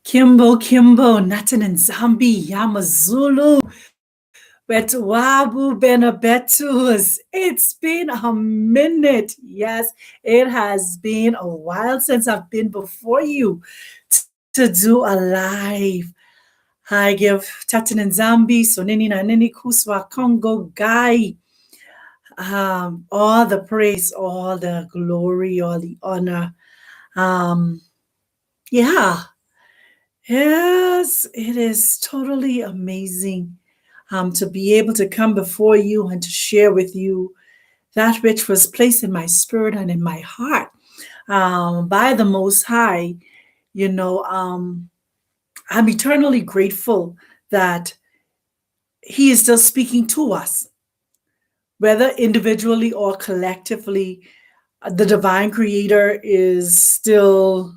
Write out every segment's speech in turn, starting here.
Kimbo, Natin and Zambi, Yamazulu, Betuabu, Benabetus. It's been a minute. Yes, it has been a while since I've been before you to do a live. I give Tatin and Zambi, Sonini na Nini Kuswa Congo Guy. All the praise, all the glory, all the honor. Um, yeah, Yes, it is totally amazing to be able to come before you and to share with you that which was placed in my spirit and in my heart by the Most High. You know, I'm eternally grateful that He is still speaking to us, whether individually or collectively. The divine creator is still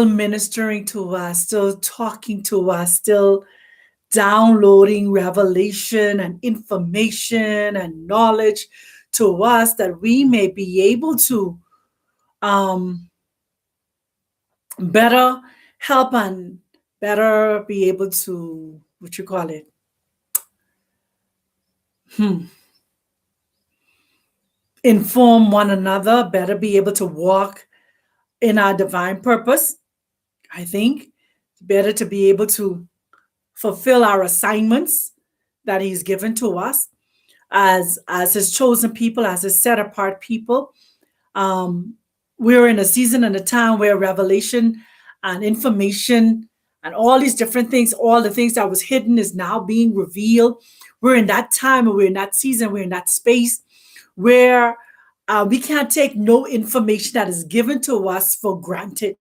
ministering to us, still talking to us, still downloading revelation and information and knowledge to us that we may be able to um, better help and better be able to, what you call it, hmm, inform one another, better be able to walk in our divine purpose. I think better to be able to fulfill our assignments that He's given to us as His chosen people, as His set apart people. Um, we're in a season and a time where revelation and information and all these different things, all the things that was hidden is now being revealed. We're in that time, we're in that season, we're in that space where we can't take no information that is given to us for granted.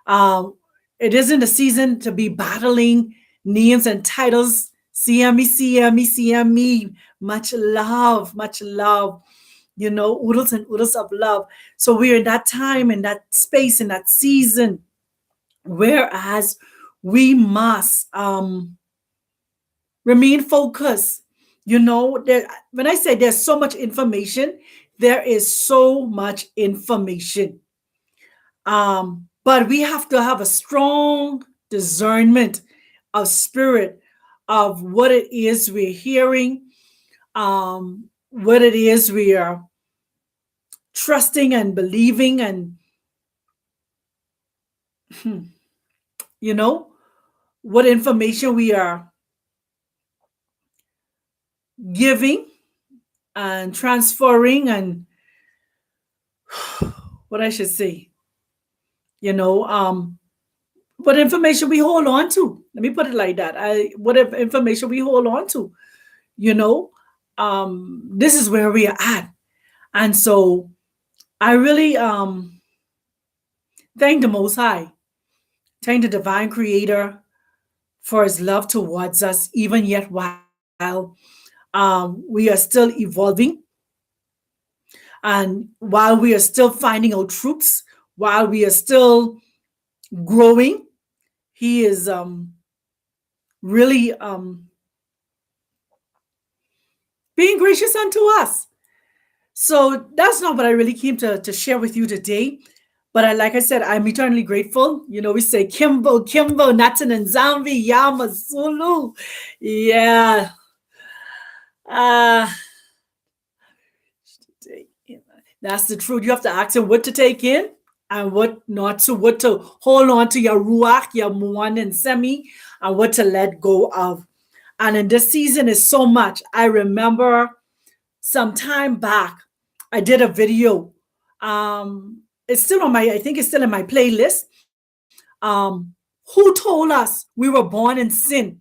Um, it isn't a season to be battling names and titles. CME, CME, CME. Much love, much love. Oodles and oodles of love. So we're in that time, in that space, in that season, whereas we must remain focused. When I say there's so much information, there is so much information. But we have to have a strong discernment of spirit of what it is we're hearing, what it is we are trusting and believing, and you know what information we are giving and transferring, and what I should say, you know, what information we hold on to. Let me put it like that. What information we hold on to, you know, this is where we are at. And so I really thank the Most High, thank the divine creator for his love towards us, even yet while we are still evolving, and while we are still finding out truths, while we are still growing, he is really being gracious unto us. So that's not what I really came to share with you today. But like I said, I'm eternally grateful. We say Kimbo, Natin and Zambi, Yama, Zulu. Yeah. Uh, that's the truth. You have to ask him what to take in and what not to, what to hold on to, your ruach, your muan and semi, and what to let go of. And in this season is so much. I remember some time back, I did a video. It's still I think it's still in my playlist. Who told us we were born in sin?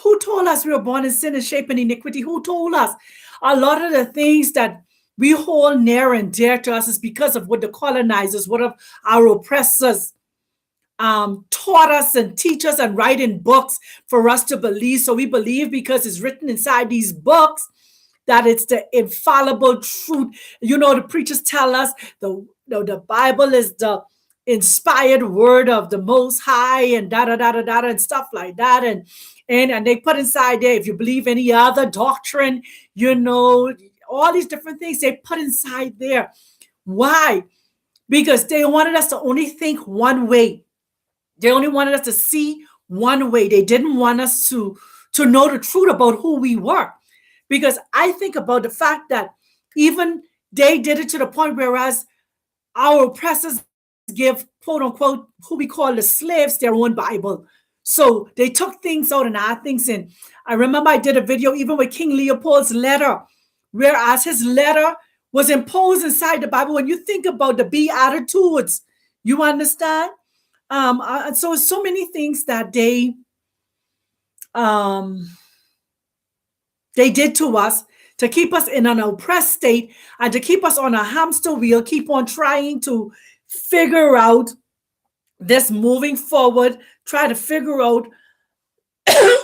Who told us we were born in sin and shape in iniquity? Who told us? A lot of the things that we hold near and dear to us is because of what the colonizers, what of our oppressors taught us and teach us and write in books for us to believe. So we believe because it's written inside these books that it's the infallible truth. The preachers tell us the Bible is the inspired word of the Most High, and da da da da da and stuff like that, and they put inside there, if you believe any other doctrine, all these different things they put inside there. Why? because they wanted us to only think one way. They only wanted us to see one way. They didn't want us to know the truth about who we were. Because I think about the fact that even they did it to the point whereas our oppressors give, quote unquote, who we call the slaves, their own Bible. So they took things out and add things in. I remember I did a video even with King Leopold's letter, whereas his letter was imposed inside the Bible. When you think about the Beatitudes, you understand? And so many things that um, they did to us to keep us in an oppressed state and to keep us on a hamster wheel, keep on trying to figure out this moving forward, try to figure out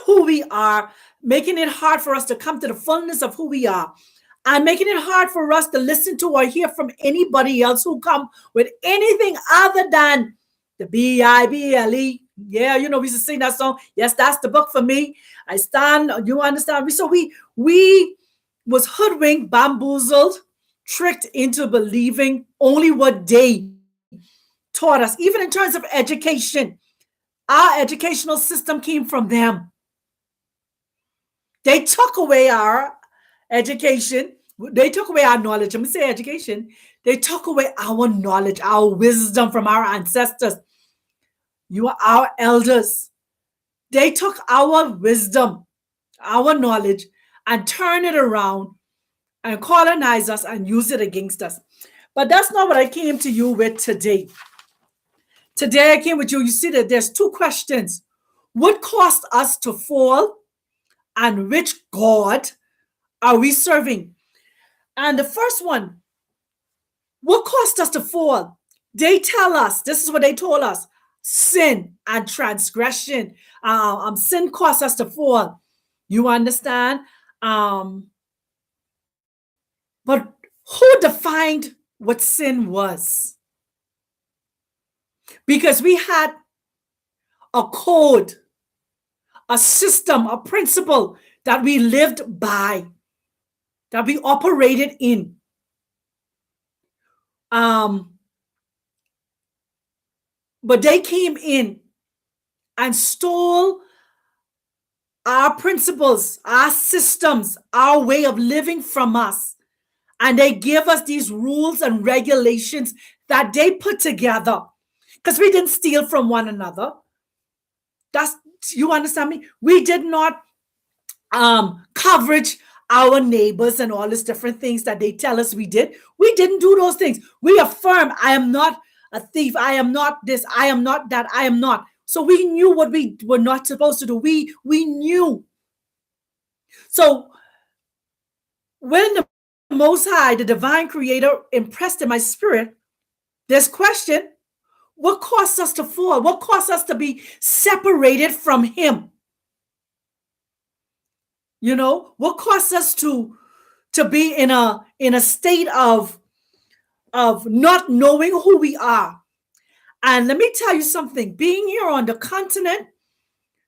who we are, making it hard for us to come to the fullness of who we are, and making it hard for us to listen to or hear from anybody else who come with anything other than the Bible. Yeah, you know, we used to sing that song. Yes, that's the book for me. I stand, you understand? So we was hoodwinked, bamboozled, tricked into believing only what they taught us, even in terms of education. Our educational system came from them. They took away our education. They took away our knowledge. Let me say education. They took away our knowledge, our wisdom from our ancestors. You are our elders. They took our wisdom, our knowledge, and turned it around and colonize us and use it against us. But that's not what I came to you with today. Today I came with you. You see that there's two questions. What caused us to fall? And which God are we serving? And the first one, what caused us to fall? They tell us, this is what they told us, sin and transgression. Sin caused us to fall. You understand? But who defined what sin was? Because we had a code, a system, a principle that we lived by, that we operated in. But they came in and stole our principles, our systems, our way of living from us. And they give us these rules and regulations that they put together. Because we didn't steal from one another. That's, you understand me? We did not coverage our neighbors and all these different things that they tell us we did. We didn't do those things. We affirm, I am not a thief. I am not this. I am not that. I am not. So we knew what we were not supposed to do. We knew. So when the Most High, the divine creator, impressed in my spirit this question, what caused us to fall? What caused us to be separated from him? You know, what caused us to be in a state of not knowing who we are? And let me tell you something, being here on the continent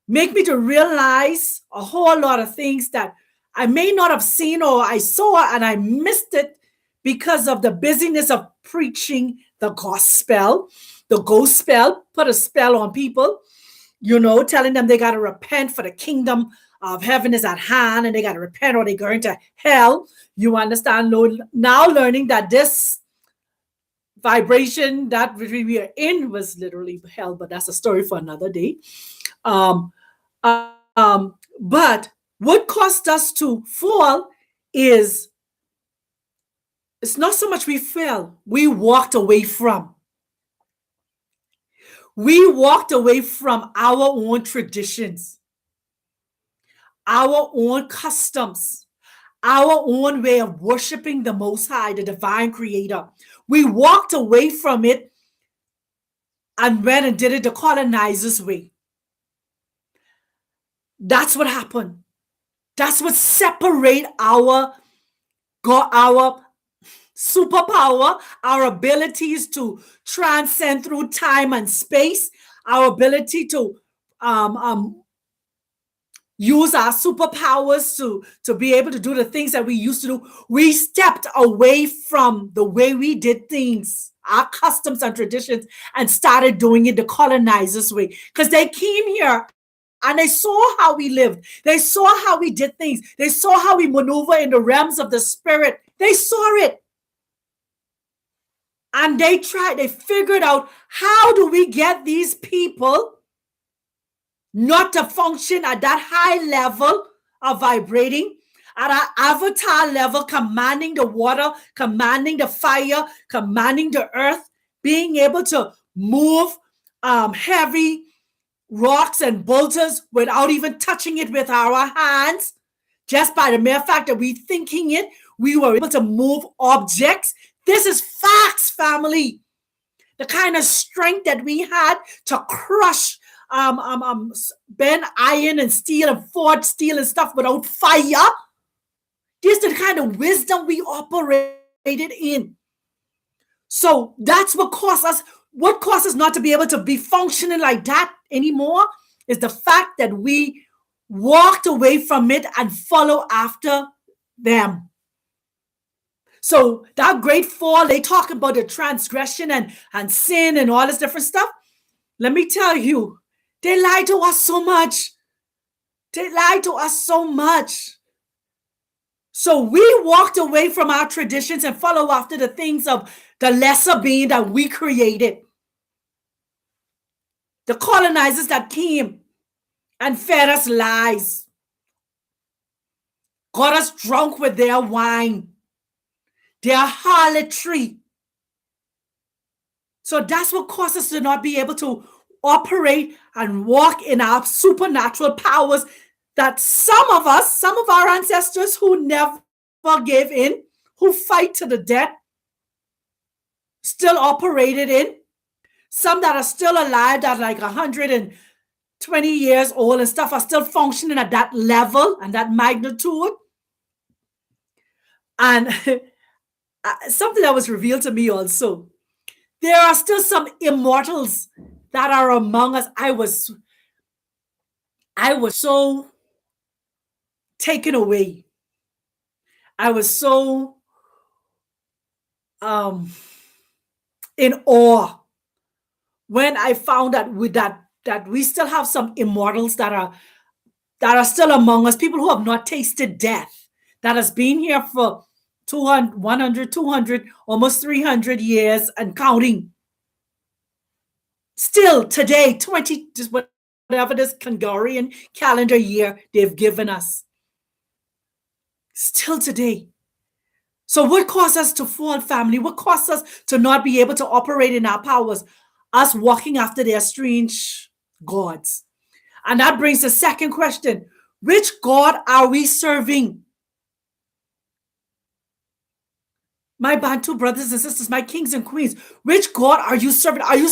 make me to realize a whole lot of things that I may not have seen, or I saw and I missed it because of the busyness of preaching the gospel. The ghost spell put a spell on people, you know, telling them they got to repent for the kingdom of heaven is at hand and they got to repent or they're going to hell. You understand? Now learning that this vibration that we are in was literally hell, but that's a story for another day. But what caused us to fall is, it's not so much we fell, we walked away from. We walked away from our own traditions, our own customs, our own way of worshiping the Most High, the divine creator. We walked away from it and went and did it the colonizer's way. That's what happened. That's what separates our superpower, our abilities to transcend through time and space, our ability to use our superpowers to be able to do the things that we used to do. We stepped away from the way we did things, our customs and traditions, and started doing it the colonizers' way. Because they came here and they saw how we lived. They saw how we did things. They saw how we maneuver in the realms of the spirit. They saw it. And they figured out, how do we get these people not to function at that high level of vibrating, at our avatar level, commanding the water, commanding the fire, commanding the earth, being able to move heavy rocks and boulders without even touching it with our hands. Just by the mere fact that we thinking it, we were able to move objects. This is facts, family. The kind of strength that we had to crush bend iron and steel and forge steel and stuff without fire. This is the kind of wisdom we operated in. So that's what caused us. What caused us not to be able to be functioning like that anymore is the fact that we walked away from it and follow after them. So that great fall, they talk about the transgression and sin and all this different stuff. Let me tell you, they lied to us so much. They lied to us so much. So we walked away from our traditions and follow after the things of the lesser being that we created. The colonizers that came and fed us lies, got us drunk with their wine, their harlotry. So that's what caused us to not be able to operate and walk in our supernatural powers that some of our ancestors who never gave in, who fight to the death, still operated in. Some that are still alive, that are like 120 years old and stuff, are still functioning at that level and that magnitude. And something that was revealed to me also, there are still some immortals that are among us. I was so taken away. I was so in awe when I found that we still have some immortals that are still among us, people who have not tasted death, that has been here for 200, 100, 200, almost 300 years and counting. Still today, 20, just whatever this Hungarian calendar year they've given us. Still today. So what caused us to fall, family? What caused us to not be able to operate in our powers? Us walking after their strange gods. And that brings the second question. Which God are we serving? My Bantu brothers and sisters, my kings and queens, which God are you serving? Are we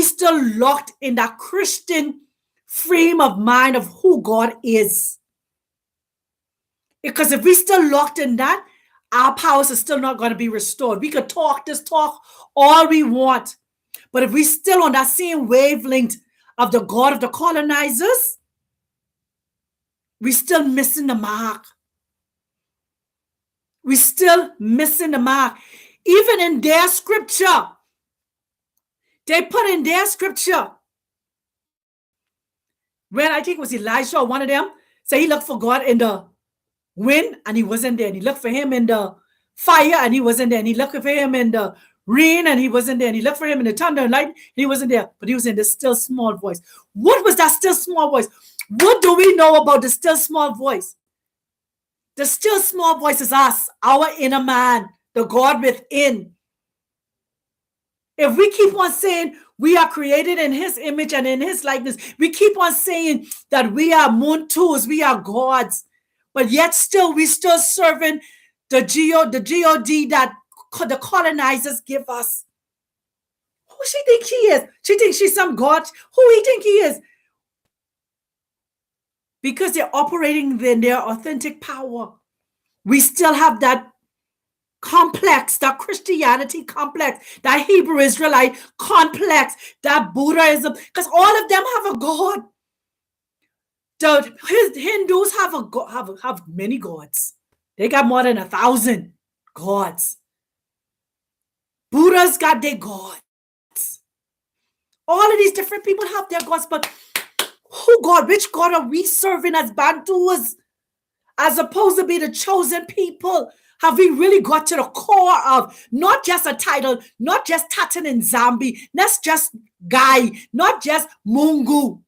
still locked in that Christian frame of mind of who God is? Because if we're still locked in that, our powers are still not going to be restored. We could talk this talk all we want. But if we're still on that same wavelength of the God of the colonizers, we're still missing the mark. We're still missing the mark. Even in their scripture, they put in their scripture, when I think it was Elijah or one of them, say he looked for God in the wind and he wasn't there. And he looked for him in the fire and he wasn't there. And he looked for him in the rain and he wasn't there. And he looked for him in the thunder and light and he wasn't there. But he was in the still small voice. What was that still small voice? What do we know about the still small voice? The still small voice is us, our inner man, the God within. If we keep on saying we are created in his image and in his likeness, we keep on saying that we are Muntus, we are gods, but yet still we still serving the God that the colonizers give us. Who she think she is? She thinks she's some God. Who he think he is? Because they're operating in their authentic power. We still have that complex, that Christianity complex, that Hebrew Israelite complex, that Buddhism, because all of them have a God. The Hindus have many gods. They got more than 1,000 gods. Buddha's got their gods. All of these different people have their gods, but which God are we serving as Bantus? As opposed to be the chosen people? Have we really got to the core of not just a title, not just Tatan and Zambi, not just Guy, not just Mungu,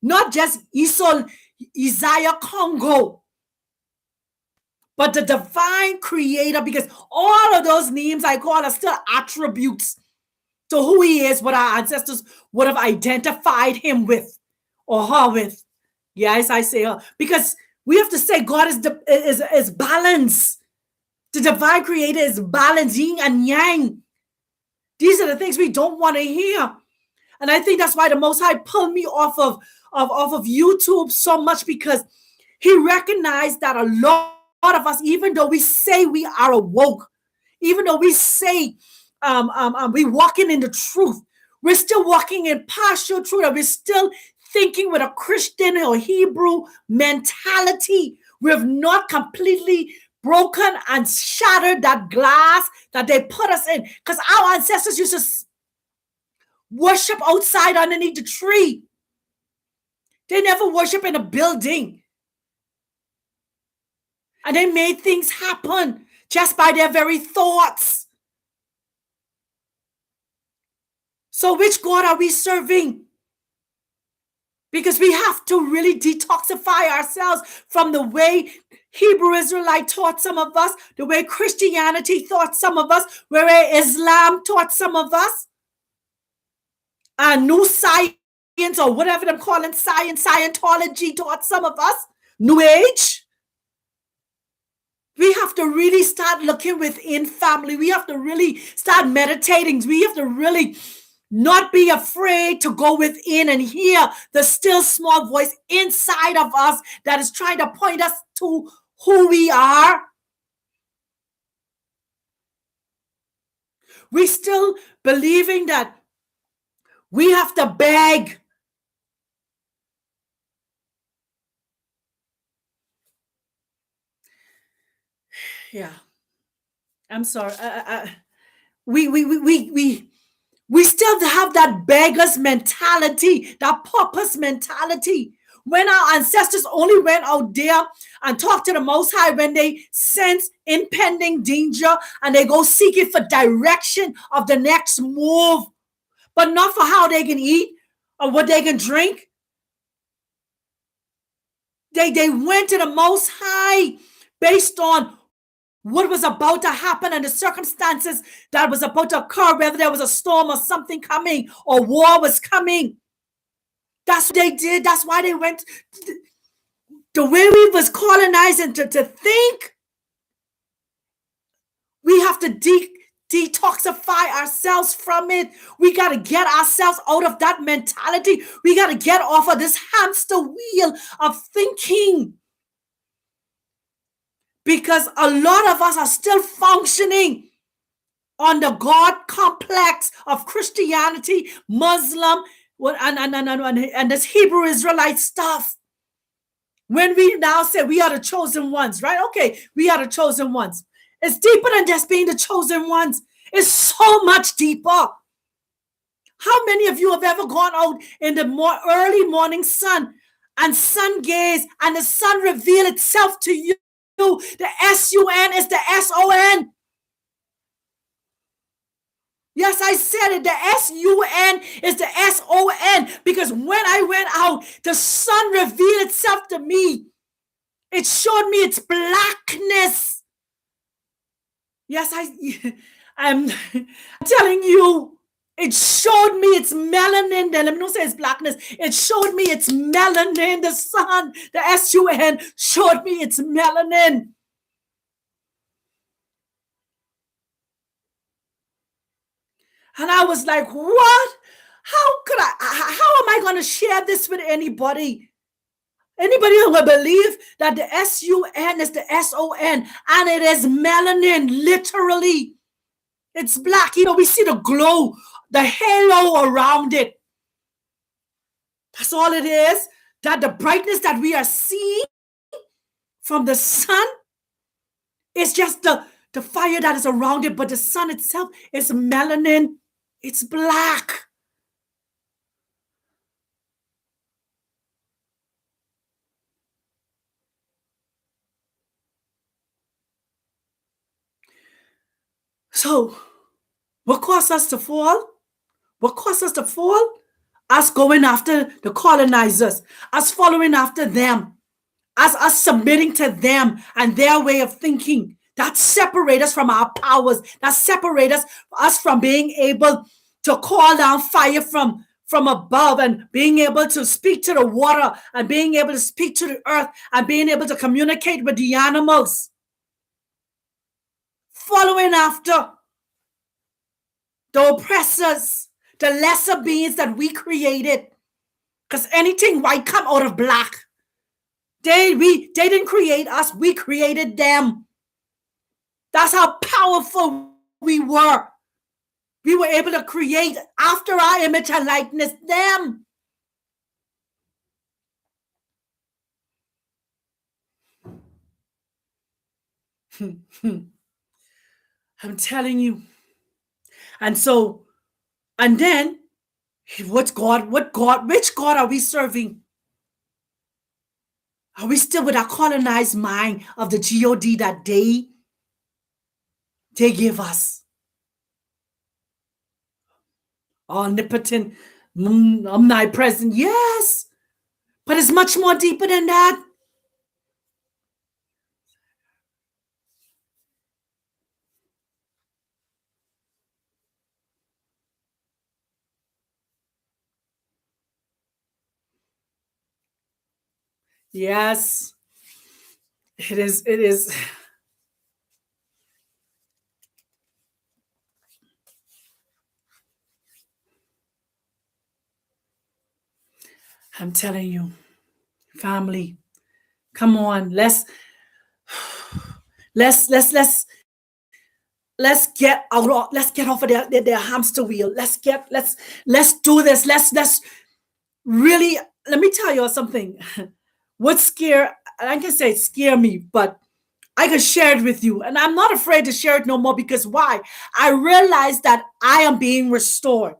not just Isaiah Congo, but the divine creator, because all of those names I call are still attributes to who he is, what our ancestors would have identified him with or her with. Yes, I say her. Because we have to say God is balance. The divine creator is balance, yin and yang. These are the things we don't want to hear. And I think that's why the Most High pulled me off of YouTube so much, because he recognized that a lot of us, even though we say we are awoke, even though we say we walking in the truth, we're still walking in partial truth, and we're still thinking with a Christian or Hebrew mentality. We have not completely broken and shattered that glass that they put us in, because our ancestors used to worship outside underneath the tree. They never worship in a building. And they made things happen just by their very thoughts. So which God are we serving? Because we have to really detoxify ourselves from the way Hebrew Israelite taught some of us, the way Christianity taught some of us, where Islam taught some of us, and New Science, or whatever they're calling science, Scientology taught some of us, New Age. We have to really start looking within family. We have to really start meditating. We have to really not be afraid to go within and hear the still small voice inside of us that is trying to point us to who we are. We still believing that we have to beg. Yeah, I'm sorry. We still have that beggar's mentality, that pauper's mentality. When our ancestors only went out there and talked to the Most High when they sense impending danger, and they go seeking for direction of the next move, but not for how they can eat or what they can drink. They went to the Most High based on what was about to happen and the circumstances that was about to occur, whether there was a storm or something coming or war was coming. That's what they did. That's why they went. The way we was colonized and to think, we have to detoxify ourselves from it. We got to get ourselves out of that mentality. We got to get off of this hamster wheel of thinking. Because a lot of us are still functioning on the God complex of Christianity, Muslim, and this Hebrew Israelite stuff. When we now say we are the chosen ones, right? Okay, we are the chosen ones. It's deeper than just being the chosen ones. It's so much deeper. How many of you have ever gone out in the early morning sun and sun gaze, and the sun reveal itself to you? The S-U-N is the S-O-N. Yes, I said it. The S-U-N is the S-O-N. Because when I went out, the sun revealed itself to me. It showed me its blackness. Yes, I'm telling you, it showed me its melanin. Let me not say its blackness. It showed me its melanin. The sun, the S-U-N, showed me its melanin. And I was like, what? How am I going to share this with anybody? Anybody who will believe that the S-U-N is the S-O-N, and it is melanin, literally. It's black. You know, we see the glow, the halo around it. That's all it is. that the brightness that we are seeing from the sun is just the fire that is around it, but the sun itself is melanin. It's black. So, what caused us to fall? What caused us to fall? Us going after the colonizers, us following after them, us submitting to them and their way of thinking. That separates us from our powers. That separates us from being able to call down fire from above and being able to speak to the water and being able to speak to the earth and being able to communicate with the animals. Following after the oppressors, the lesser beings that we created. Because anything white come out of black. They didn't create us, we created them. That's how powerful we were. We were able to create after our image and likeness them. I'm telling you. And so, and then, which God are we serving? Are we still with our colonized mind of the God that they give us? Omnipotent, omnipresent, yes. But it's much more deeper than that. Yes, it is. It is. I'm telling you, family, come on, let's get out of, let's get off of their hamster wheel. Let's do this. Let's really, let me tell you something. What scare, I can say scare me, but I can share it with you. And I'm not afraid to share it no more because why? I realize that I am being restored.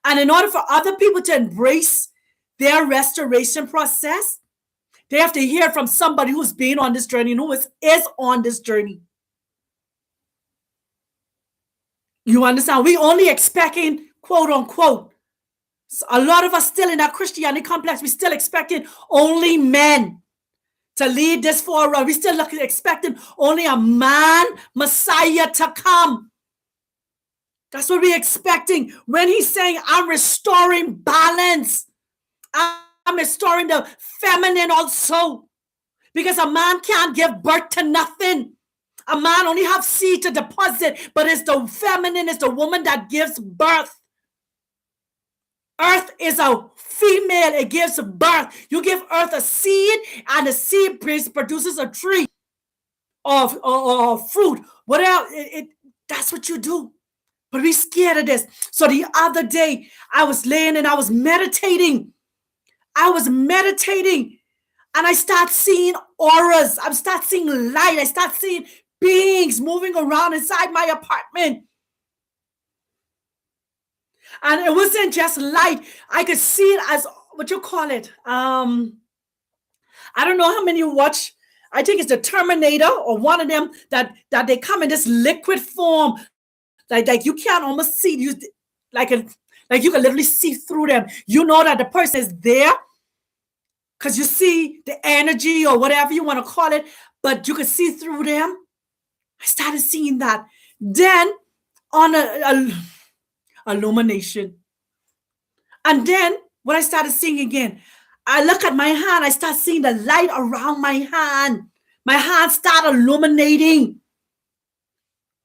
And in order for other people to embrace their restoration process, they have to hear from somebody who's been on this journey and who is on this journey. You understand? We only expecting, quote unquote, a lot of us still in that Christianity complex, we still expecting only men to lead this forward. We still expecting only a man, Messiah, to come. That's what we're expecting when he's saying, I'm restoring balance. I'm restoring the feminine also. Because a man can't give birth to nothing. A man only have seed to deposit, but it's the feminine, it's the woman that gives birth. Earth is a female, it gives birth. You give earth a seed, and the seed produces a tree of fruit. Whatever, that's what you do. But we're scared of this. So the other day, I was laying and I was meditating. And I start seeing auras. I start seeing light. I start seeing beings moving around inside my apartment. And it wasn't just light. I could see it as, what you call it? I don't know how many you watch. I think it's the Terminator or one of them that they come in this liquid form. Like you can't almost see you, like you can literally see through them. You know that the person is there because you see the energy or whatever you want to call it, but you can see through them. I started seeing that. Then on a illumination. And then what I started seeing again, I look at my hand, I start seeing the light around my hand. My hand started illuminating.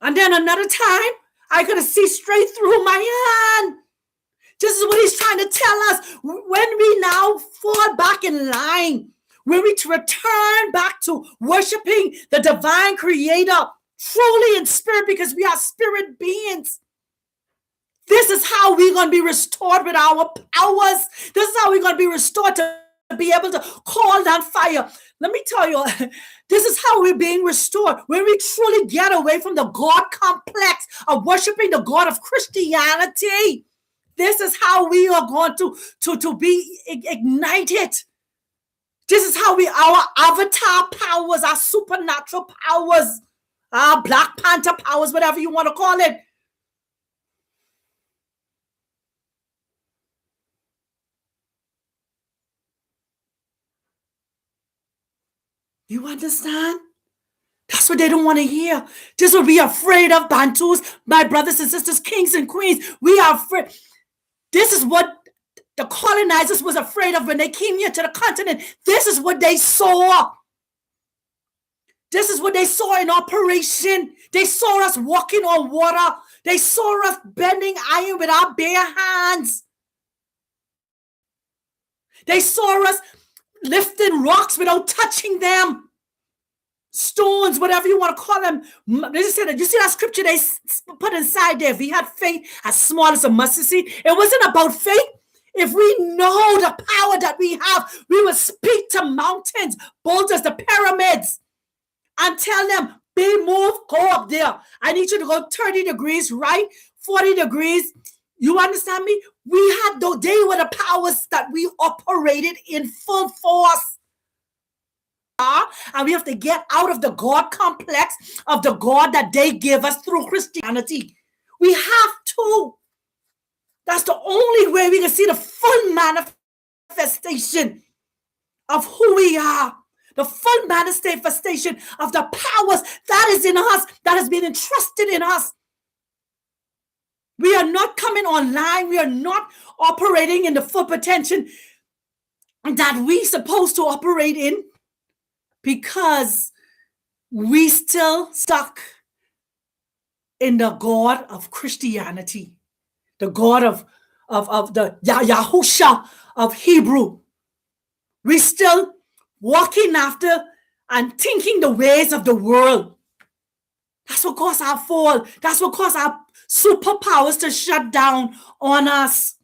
And then another time, I could see straight through my hand. This is what he's trying to tell us. When we now fall back in line, when we return back to worshiping the divine creator, truly in spirit, because we are spirit beings. This is how we're going to be restored with our powers. This is how we're going to be restored to be able to call down fire. Let me tell you, this is how we're being restored. When we truly get away from the God complex of worshiping the God of Christianity, this is how we are going to be ignited. This is how our avatar powers, our supernatural powers, our Black Panther powers, whatever you want to call it. You understand? That's what they don't want to hear. This is what we are afraid of, Bantus, my brothers and sisters, kings and queens. We are afraid. This is what the colonizers was afraid of when they came here to the continent. This is what they saw. This is what they saw in operation. They saw us walking on water. They saw us bending iron with our bare hands. They saw us lifting rocks without touching them. Stones, whatever you want to call them. They just said, you see that scripture they put inside there? If we had faith as small as a mustard seed, it wasn't about faith. If we know the power that we have, we will speak to mountains, boulders, the pyramids, and tell them, be moved, go up there. I need you to go 30 degrees right, 40 degrees. You understand me? They were the powers that we operated in full force. And we have to get out of the God complex of the God that they give us through Christianity. We have to. That's the only way we can see the full manifestation of who we are. The full manifestation of the powers that is in us, that has been entrusted in us. We are not coming online. We are not operating in the full potential that we're supposed to operate in because we still stuck in the God of Christianity, the God of the Yahusha of Hebrew. We still walking after and thinking the ways of the world. That's what caused our fall. That's what caused our superpowers to shut down on us.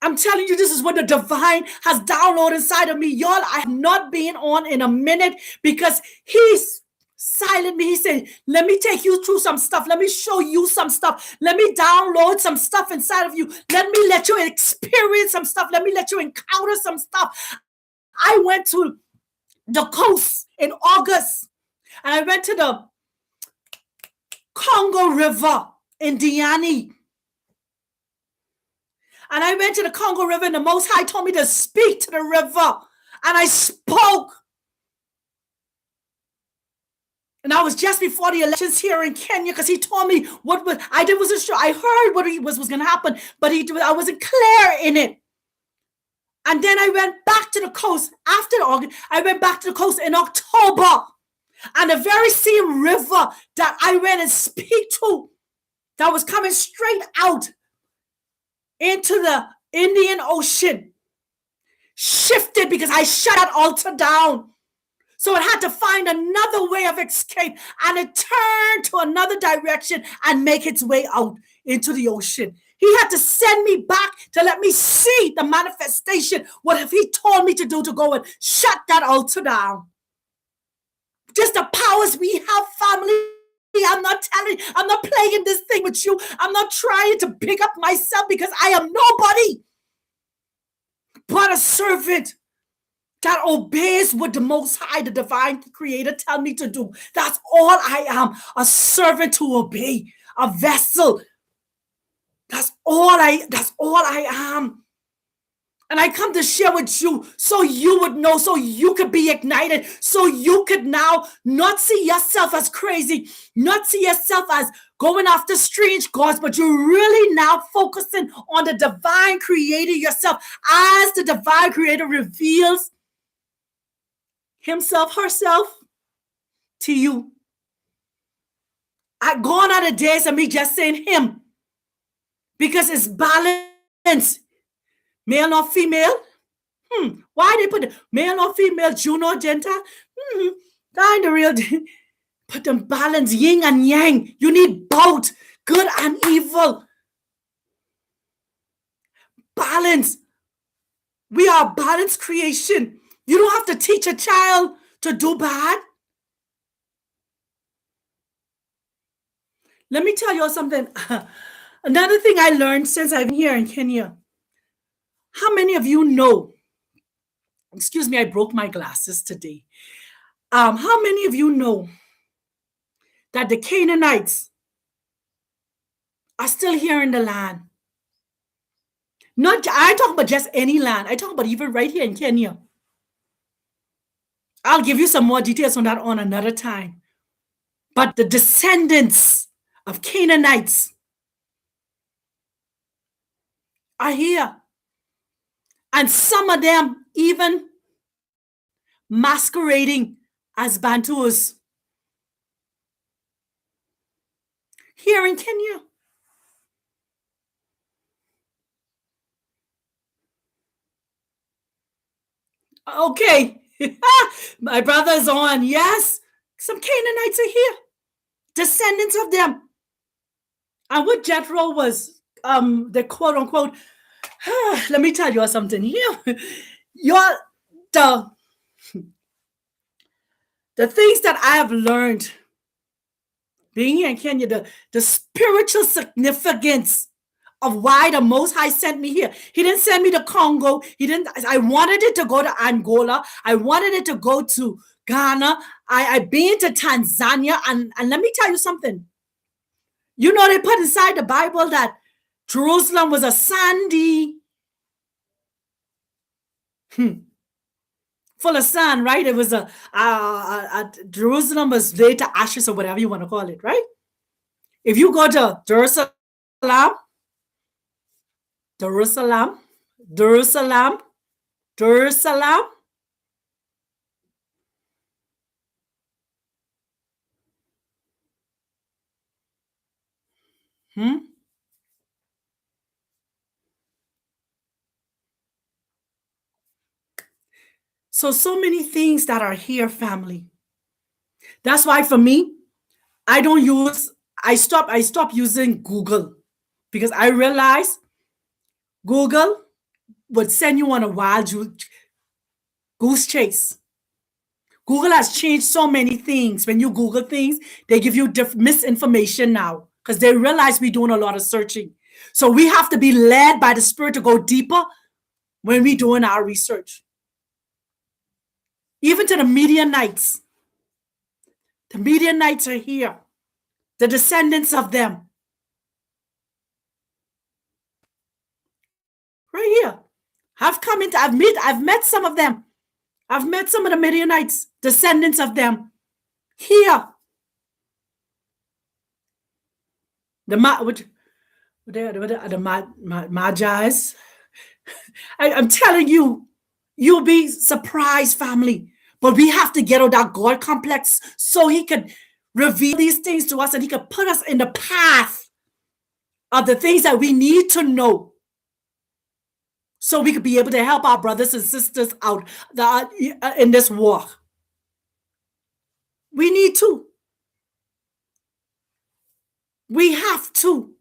I'm telling you, this is what the divine has downloaded inside of me. Y'all, I have not been on in a minute because he's silent me. He said, let me take you through some stuff. Let me show you some stuff. Let me download some stuff inside of you. Let me let you experience some stuff. Let me let you encounter some stuff. I went to the coast in August, and I went to the Congo River in Diani. And I went to the Congo River, and the Most High told me to speak to the river. And I spoke. And I was just before the elections here in Kenya, because he told me what I did wasn't sure. I heard what was going to happen, but I wasn't clear in it. And then I went back to the coast after August. I went back to the coast in October. And the very same river that I went and speak to, that was coming straight out into the Indian Ocean, shifted because I shut that altar down. So it had to find another way of escape, and it turned to another direction and make its way out into the ocean. He had to send me back to let me see the manifestation. What if he told me to do, to go and shut that altar down? Just the powers we have, family. I'm not playing this thing with you. I'm not trying to pick up myself because I am nobody but a servant that obeys what the Most High, the divine creator, tell me to do. That's all I am, a servant to obey, a vessel. That's all I am. And I come to share with you so you would know, so you could be ignited, so you could now not see yourself as crazy, not see yourself as going after strange gods, but you're really now focusing on the divine creator yourself as the divine creator reveals himself, herself to you. I gone out of days of me just saying him because it's balanced. Male or female? Why they put male or female, June or Gentile? That ain't the real thing. Put them balance, yin and yang. You need both, good and evil. Balance. We are a balanced creation. You don't have to teach a child to do bad. Let me tell you all something. Another thing I learned since I've been here in Kenya. How many of you know? Excuse me, I broke my glasses today. How many of you know that the Canaanites are still here in the land? Not, I talk about just any land. I talk about even right here in Kenya. I'll give you some more details on that on another time. But the descendants of Canaanites are here. And some of them even masquerading as Bantus here in Kenya. Okay. My brother is on. Yes. Some Canaanites are here. Descendants of them. And what Jethro was, the quote unquote, let me tell you something here. The things that I have learned being here in Kenya, the spiritual significance of why the Most High sent me here. He didn't send me to Congo. I wanted it to go to Angola. I wanted it to go to Ghana. I've been to Tanzania. And let me tell you something. You know, they put inside the Bible that Jerusalem was a sandy, full of sand, right? It was Jerusalem was laid to ashes or whatever you want to call it, right? If you go to Jerusalem, So many things that are here, family. That's why for me, I stopped using Google because I realized Google would send you on a wild goose chase. Google has changed so many things. When you Google things, they give you misinformation now because they realize we're doing a lot of searching. So we have to be led by the Spirit to go deeper when we're doing our research. Even to the Midianites. The Midianites are here. The descendants of them. Right here. I've met some of them. I've met some of the Midianites, descendants of them. Here. The Magi's. I'm telling you, you'll be surprised, family. But we have to get out that God complex so he could reveal these things to us and he could put us in the path of the things that we need to know so we could be able to help our brothers and sisters out in this war. We need to. We have to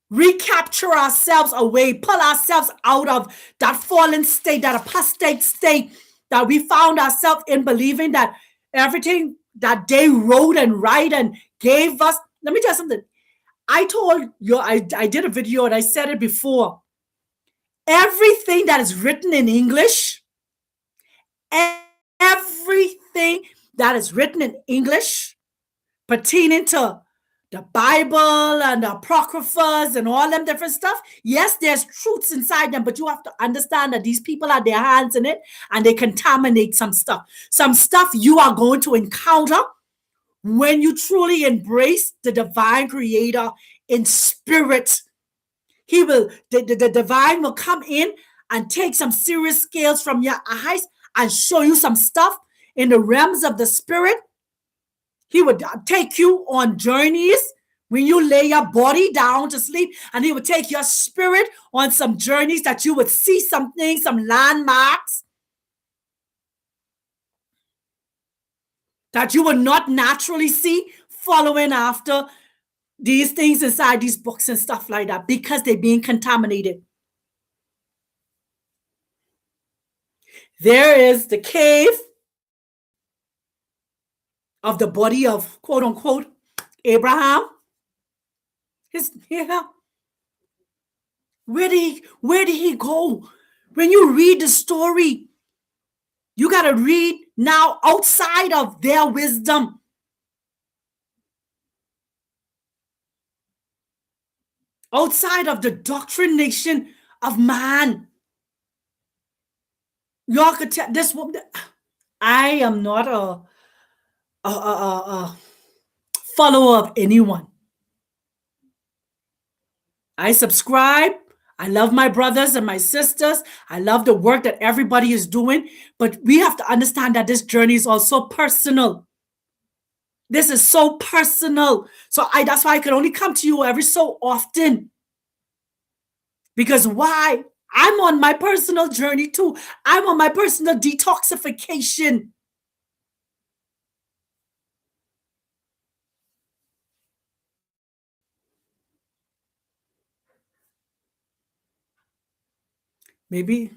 recapture ourselves away, pull ourselves out of that fallen state, that apostate state that we found ourselves in, believing that everything that they wrote and write and gave us. Let me tell you something. I told you, I did a video and I said it before. Everything that is written in English, everything that is written in English pertaining to the Bible and the Apocryphas and all them different stuff. Yes, there's truths inside them, but you have to understand that these people have their hands in it and they contaminate some stuff. Some stuff you are going to encounter when you truly embrace the divine creator in spirit. The divine will come in and take some serious scales from your eyes and show you some stuff in the realms of the spirit. He would take you on journeys when you lay your body down to sleep, and he would take your spirit on some journeys that you would see something, some landmarks that you would not naturally see following after these things inside these books and stuff like that because they're being contaminated. There is the cave of the body of quote unquote Abraham. Yeah. Where did he go? When you read the story, you got to read now outside of their wisdom. Outside of the doctrination of man. Y'all could tell this woman. I am not a follower of anyone. I subscribe. I love my brothers and my sisters. I love the work that everybody is doing. But we have to understand that this journey is also personal. This is so personal. So that's why I can only come to you every so often. Because why? I'm on my personal journey too. I'm on my personal detoxification. Maybe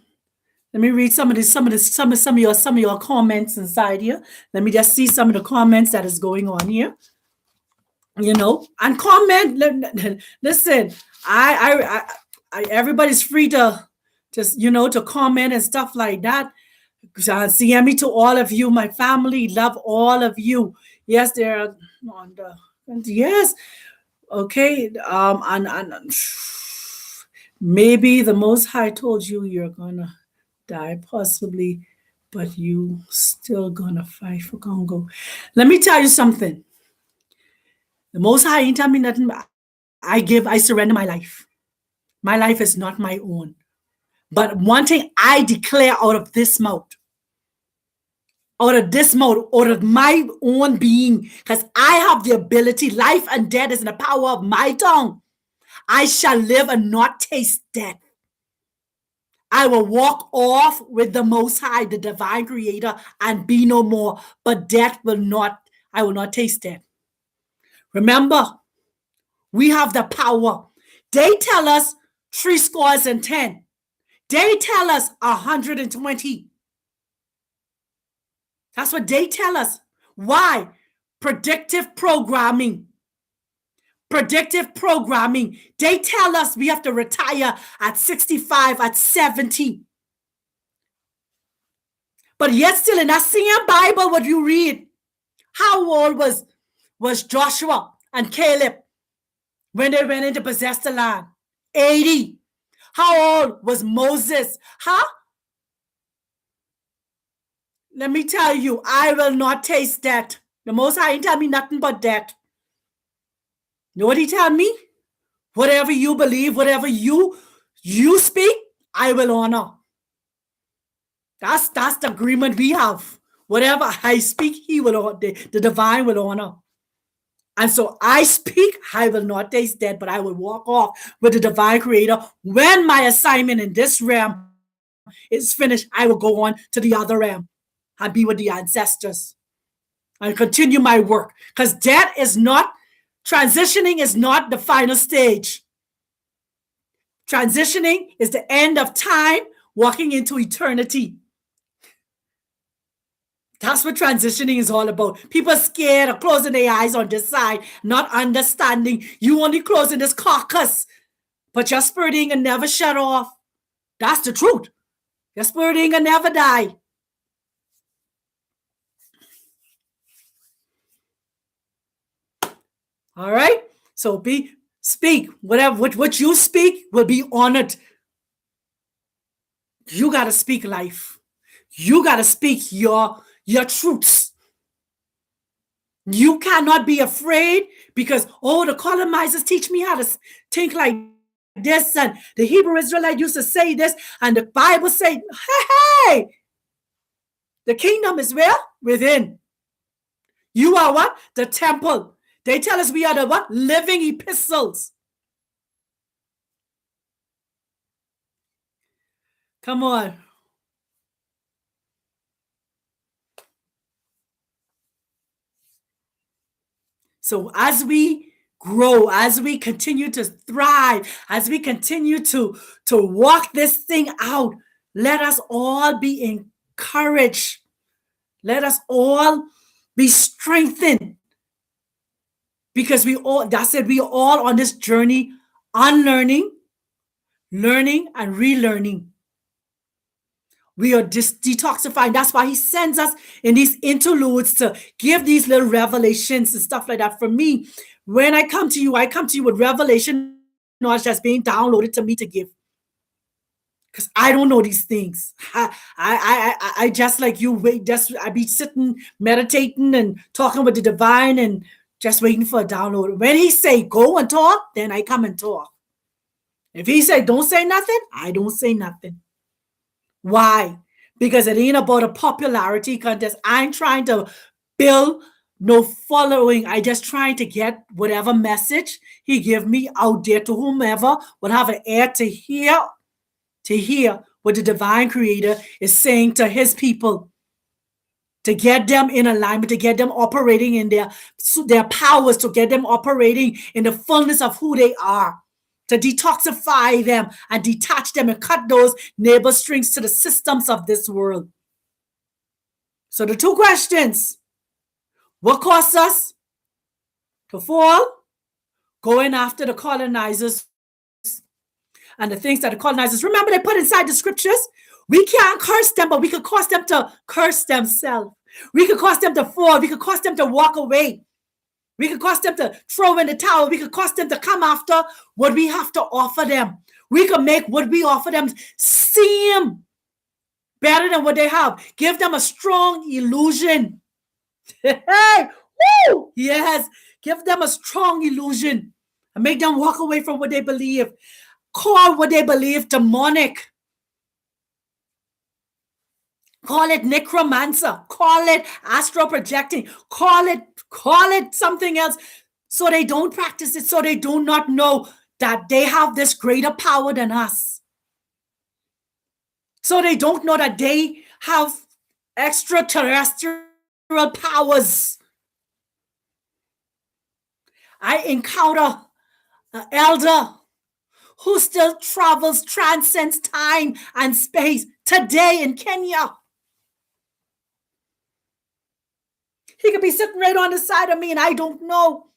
let me read some of your comments inside here. Let me just see some of the comments that is going on here. And comment. Listen, I everybody's free to just to comment and stuff like that. CME to all of you, my family, love all of you. Yes, they're on the yes. Okay, and maybe the Most High told you you're gonna die, possibly, but you still gonna fight for Congo. Let me tell you something. The Most High ain't tell me nothing. I surrender my life. My life is not my own. But one thing I declare out of this mouth, out of my own being, because I have the ability, life and death is in the power of my tongue. I shall live and not taste death. I will walk off with the Most High, the divine creator, and be no more. But I will not taste death. Remember, we have the power. They tell us 70. They tell us 120. That's what they tell us. Why? Predictive programming. Predictive programming. They tell us we have to retire at 65, at 70. But yet still in that same Bible, what you read, how old was Joshua and Caleb when they went in to possess the land? 80. How old was Moses? Huh? Let me tell you, I will not taste that. The Most High ain't tell me nothing but that. You know what he tell me? Whatever you believe, whatever you speak, I will honor. That's the agreement we have. Whatever I speak, he will, the divine will honor. And so I speak, I will not taste death, but I will walk off with the divine creator. When my assignment in this realm is finished, I will go on to the other realm and be with the ancestors and continue my work. Because transitioning is not the final stage. Transitioning is the end of time, walking into eternity. That's what transitioning is all about. People are scared of closing their eyes on this side, not understanding you only closing this carcass, but your spirit ain't gonna never shut off. That's the truth. Your spirit ain't gonna never die. All right? So speak. Whatever what you speak will be honored. You gotta speak life. You gotta speak your truths. You cannot be afraid because, the colonizers teach me how to think like this, and the Hebrew Israelite used to say this, and the Bible say, hey, the kingdom is where? Within. You are what? The temple. They tell us we are the what? Living epistles. Come on. So as we grow, as we continue to thrive, as we continue to walk this thing out, let us all be courage. Let us all be strengthened because that's it, we are all on this journey, unlearning, learning, and relearning. We are detoxifying. That's why he sends us in these interludes to give these little revelations and stuff like that. For me, when I come to you with revelation knowledge that's being downloaded to me to give. Because I don't know these things. I just like you wait. Just I be sitting, meditating, and talking with the divine, and just waiting for a download. When he say go and talk, then I come and talk. If he say don't say nothing, I don't say nothing. Why? Because it ain't about a popularity contest. I'm trying to build no following. I just trying to get whatever message he give me out there to whomever will have an ear to hear what the divine creator is saying to his people, to get them in alignment, to get them operating in their powers, to get them operating in the fullness of who they are, to detoxify them and detach them and cut those neighbor strings to the systems of this world. So the two questions: what caused us to fall? Going after the colonizers and the things that the colonizers, remember, they put inside the scriptures. We can't curse them, but we could cause them to curse themselves. We could cause them to fall. We could cause them to walk away. We could cause them to throw in the towel. We could cause them to come after what we have to offer them. We could make what we offer them seem better than what they have. Give them a strong illusion. Hey, woo! Yes, give them a strong illusion and make them walk away from what they believe. Call what they believe demonic. Call it necromancer. Call it astral projecting. Call it something else. So they don't practice it. So they do not know that they have this greater power than us. So they don't know that they have extraterrestrial powers. I encounter an elder who still transcends time and space today in Kenya. He could be sitting right on the side of me and I don't know.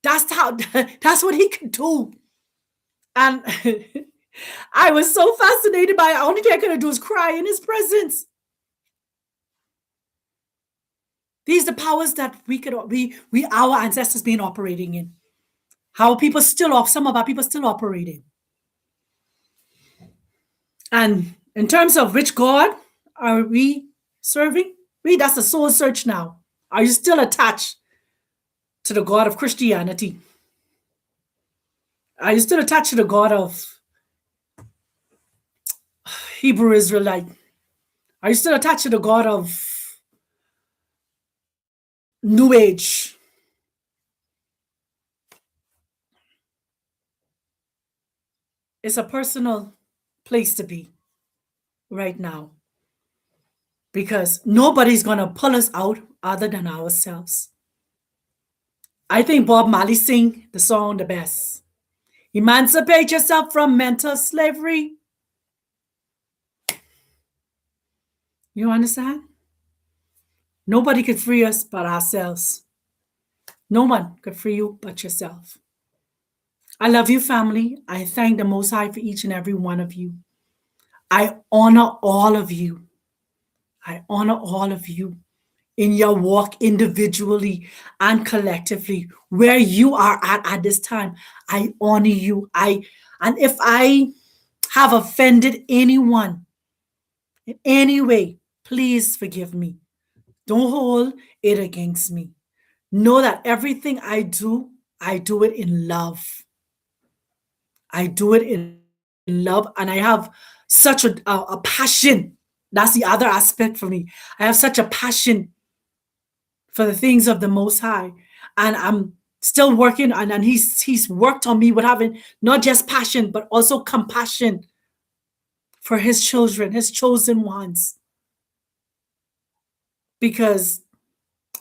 That's what he could do. And I was so fascinated by it. The only thing I could do is cry in his presence. These are the powers that our ancestors been operating in. How people some of our people still operating. And in terms of which God are we serving? That's the soul search now. Are you still attached to the God of Christianity? Are you still attached to the God of Hebrew Israelite? Are you still attached to the God of New Age? It's a personal place to be right now, because nobody's going to pull us out other than ourselves. I think Bob Marley sing the song the best. Emancipate yourself from mental slavery. You understand? Nobody could free us but ourselves. No one could free you but yourself. I love you, family. I thank the Most High for each and every one of you. I honor all of you. I honor all of you in your walk individually and collectively, where you are at this time. I honor you. And if I have offended anyone in any way, please forgive me. Don't hold it against me. Know that everything I do it in love. I do it in love, and I have such a passion. That's the other aspect for me. I have such a passion for the things of the Most High, and I'm still working, and he's worked on me with having not just passion but also compassion for his children, his chosen ones. Because,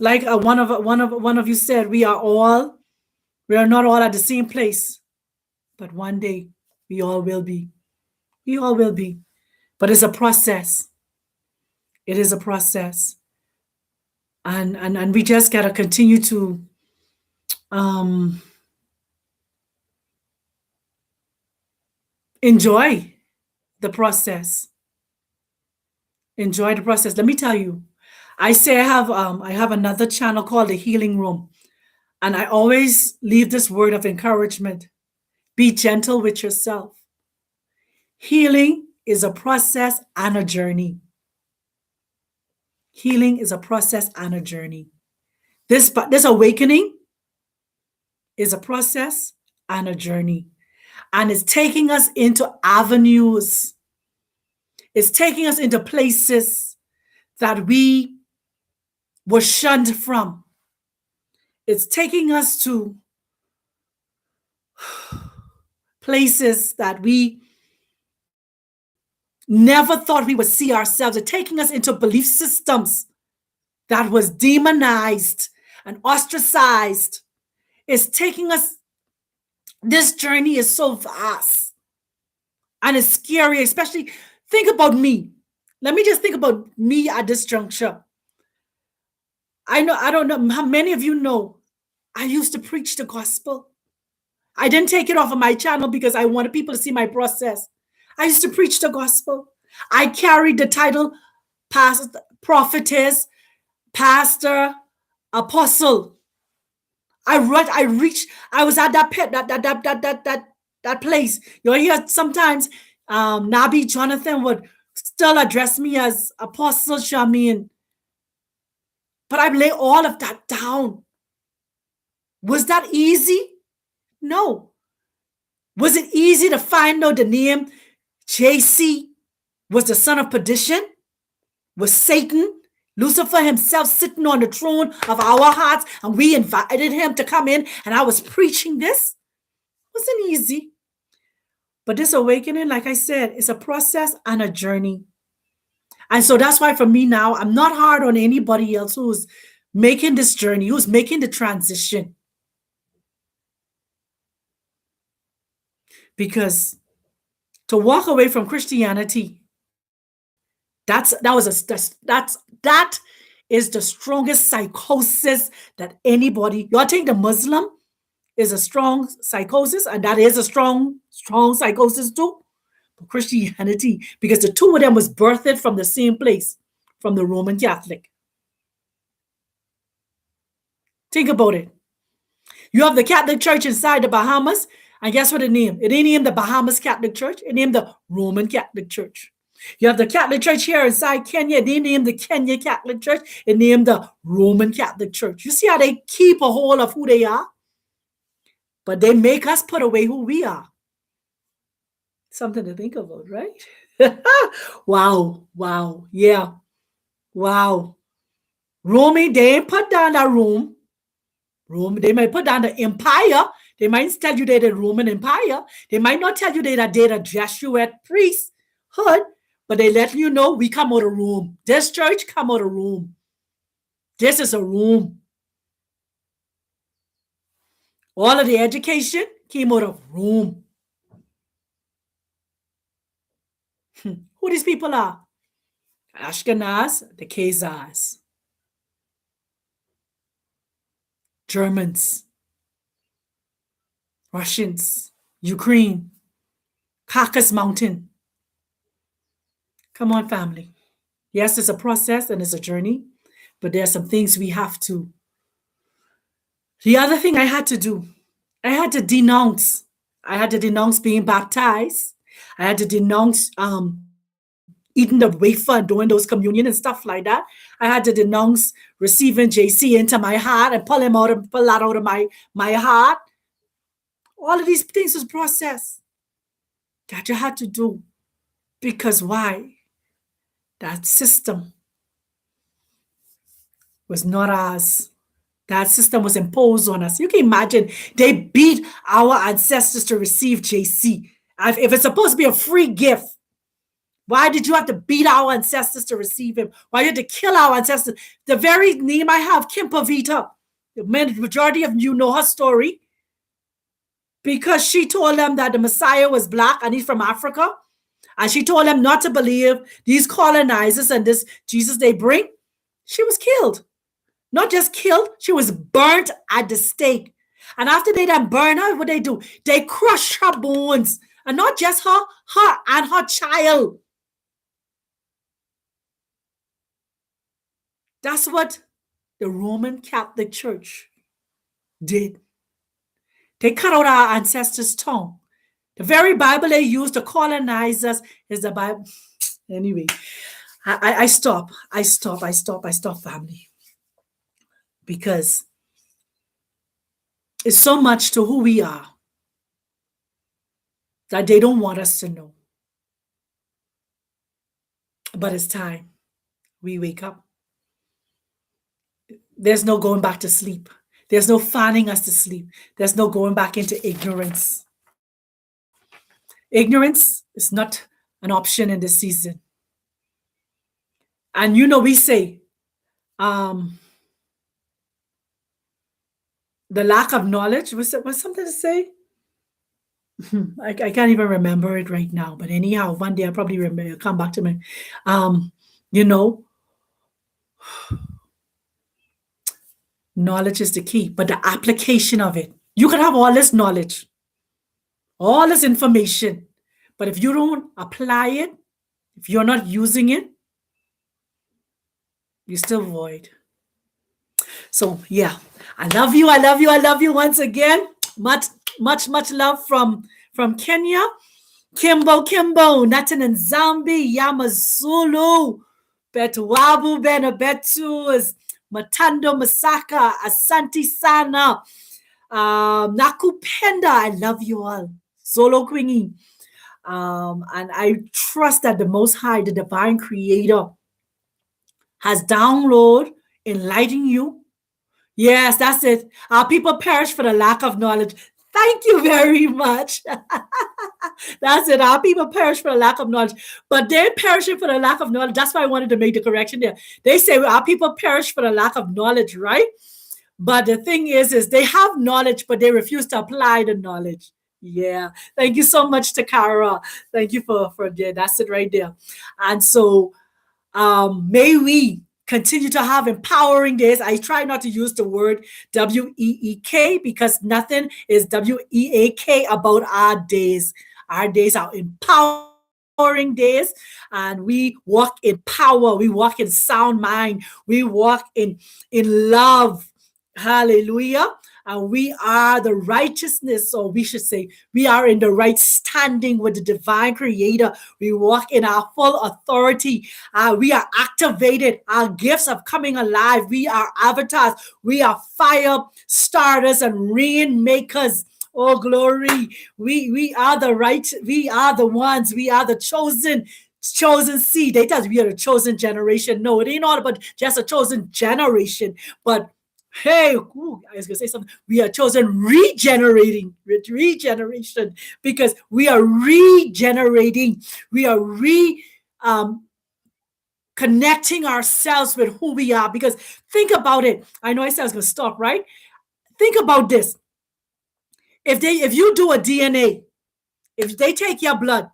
like one of you said, we are not all at the same place, but one day we all will be. We all will be, but it's a process. It is a process. And we just got to continue to enjoy the process. Enjoy the process. Let me tell you, I say I have another channel called the Healing Room, and I always leave this word of encouragement. Be gentle with yourself. Healing is a process and a journey. Healing is a process and a journey. This awakening is a process and a journey. And it's taking us into avenues. It's taking us into places that we were shunned from. It's taking us to places that we never thought we would see ourselves. It's taking us into belief systems that was demonized and ostracized. It's taking us, this journey is so vast and it's scary, especially think about me. Let me just think about me at this juncture. I don't know how many of you know, I used to preach the gospel. I didn't take it off of my channel because I wanted people to see my process. I used to preach the gospel. I carried the title pastor, prophetess, pastor, apostle. I was at that pit, that place. You'll hear sometimes Nabi Jonathan would still address me as Apostle Shamin. But I lay all of that down. Was that easy? No. Was it easy to find out the name JC was the son of perdition? Was Satan, Lucifer himself, sitting on the throne of our hearts, and we invited him to come in, and I was preaching this? It wasn't easy. But this awakening, like I said, is a process and a journey. And so that's why for me now, I'm not hard on anybody else who's making this journey, who's making the transition. Because to walk away from Christianity, that is the strongest psychosis that anybody. Y'all think the Muslim is a strong psychosis, and that is a strong psychosis too. But Christianity, because the two of them was birthed from the same place, from the Roman Catholic. Think about it. You have the Catholic Church inside the Bahamas, and guess what it named? It ain't named the Bahamas Catholic Church. It named the Roman Catholic Church. You have the Catholic Church here inside Kenya. They named the Kenya Catholic Church. It named the Roman Catholic Church. You see how they keep a hold of who they are? But they make us put away who we are. Something to think about, right? Wow. Yeah. Wow. Rome, they ain't put down that Rome. They might put down the empire. They might tell you they're the Roman Empire. They might not tell you they're the Jesuit priesthood, but they let you know we come out of Rome. This church come out of Rome. This is a Rome. All of the education came out of Rome. Who these people are? Ashkenaz, the Khazars, Germans, Russians, Ukraine, Caucasus Mountain. Come on, family. Yes, it's a process and it's a journey, but there are some things we have to. The other thing I had to do, I had to denounce. I had to denounce being baptized. I had to denounce eating the wafer and doing those communion and stuff like that. I had to denounce receiving JC into my heart and pull that out of my heart. All of these things was process that you had to do. Because why? That system was not ours. That system was imposed on us. You can imagine they beat our ancestors to receive JC. If it's supposed to be a free gift, why did you have to beat our ancestors to receive him? Why you had to kill our ancestors? The very name I have, Kimpavita, the majority of you know her story, because she told them that the Messiah was black and he's from Africa. And she told them not to believe these colonizers and this Jesus they bring. She was killed. Not just killed, she was burnt at the stake. And after they done burn her, what they do? They crush her bones. And not just her and her child. That's what the Roman Catholic Church did. They cut out our ancestors' tongue. The very Bible they used to colonize us is the Bible. Anyway, I stop, family. Because it's so much to who we are that they don't want us to know. But it's time we wake up. There's no going back to sleep. There's no fanning us to sleep. There's no going back into ignorance. Ignorance is not an option in this season. And we say, the lack of knowledge, was something to say? I can't even remember it right now. But anyhow, one day I'll probably remember, it'll come back to me. Knowledge is the key, but the application of it. You can have all this knowledge, all this information, but if you don't apply it, if you're not using it, you're still void. So yeah, I love you. I love you. I love you once again. Much love from Kenya. Kimbo, Natin and Zambi, Yamazulu, Betuwabu, Benabetu, Matando, Masaka, Asante Sana, Nakupenda. I love you all. Solo Quingy. And I trust that the Most High, the Divine Creator, has downloaded, enlightened you. Yes, that's it. Our people perish for the lack of knowledge. Thank you very much. That's it. Our people perish for the lack of knowledge. But they're perishing for the lack of knowledge. That's why I wanted to make the correction there. They say our people perish for the lack of knowledge, right? But the thing is they have knowledge, but they refuse to apply the knowledge. Yeah. Thank you so much, Takara. Thank you for that's it right there. And so may we continue to have empowering days. I try not to use the word WEEK because nothing is WEAK about our days. Our days are empowering days, and we walk in power. We walk in sound mind. We walk in love. Hallelujah. And we are the righteousness, or we should say, we are in the right standing with the divine creator. We walk in our full authority. We are activated. Our gifts are coming alive. We are avatars. We are fire starters and rainmakers. Oh, glory. We are the right. We are the ones. We are the chosen seed. They tell us we are the chosen generation. No, it ain't all about just a chosen generation, but hey, I was going to say something. We are chosen regeneration because we are regenerating. We are connecting ourselves with who we are. Because think about it. I know I said I was going to stop, right? Think about this. If you do a DNA, if they take your blood,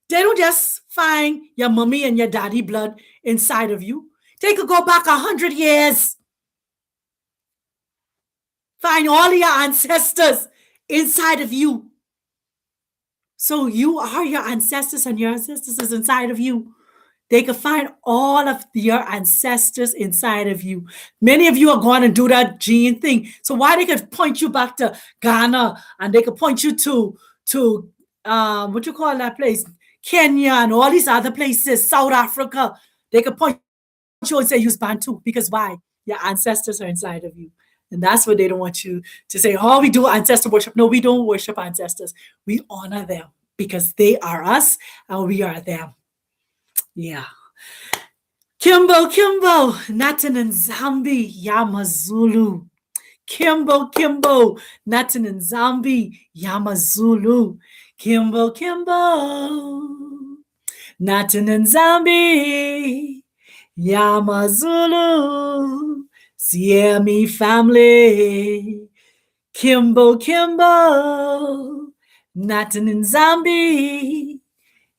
they don't just find your mommy and your daddy blood inside of you. They could go back 100 years. Find all your ancestors inside of you. So you are your ancestors, and your ancestors is inside of you. They can find all of your ancestors inside of you. Many of you are going to do that gene thing. So why they could point you back to Ghana, and they could point you to what you call that place, Kenya, and all these other places, South Africa. They could point you and say use Bantu, because why? Your ancestors are inside of you. And that's what they don't want you to say, oh, we do ancestor worship. No, we don't worship ancestors. We honor them because they are us and we are them. Yeah. Kimbo, Natin and Zambi, Yamazulu. Kimbo, Natin and Zambi, Yamazulu. Kimbo, Natin and Zambi, Yamazulu. Siemi family, Kimbo, Natin and Zambi,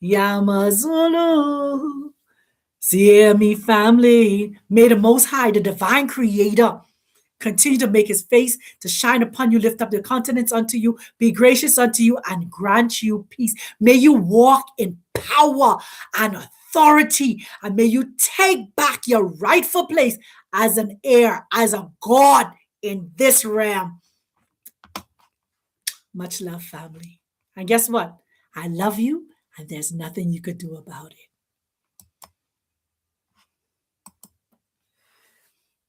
Yamazulu. See me, family. May the Most High, the divine creator, continue to make his face to shine upon you, lift up the countenance unto you, be gracious unto you, and grant you peace. May you walk in power and authority, and may you take back your rightful place as an heir, as a God in this realm. Much love, family. And guess what? I love you, and there's nothing you could do about it.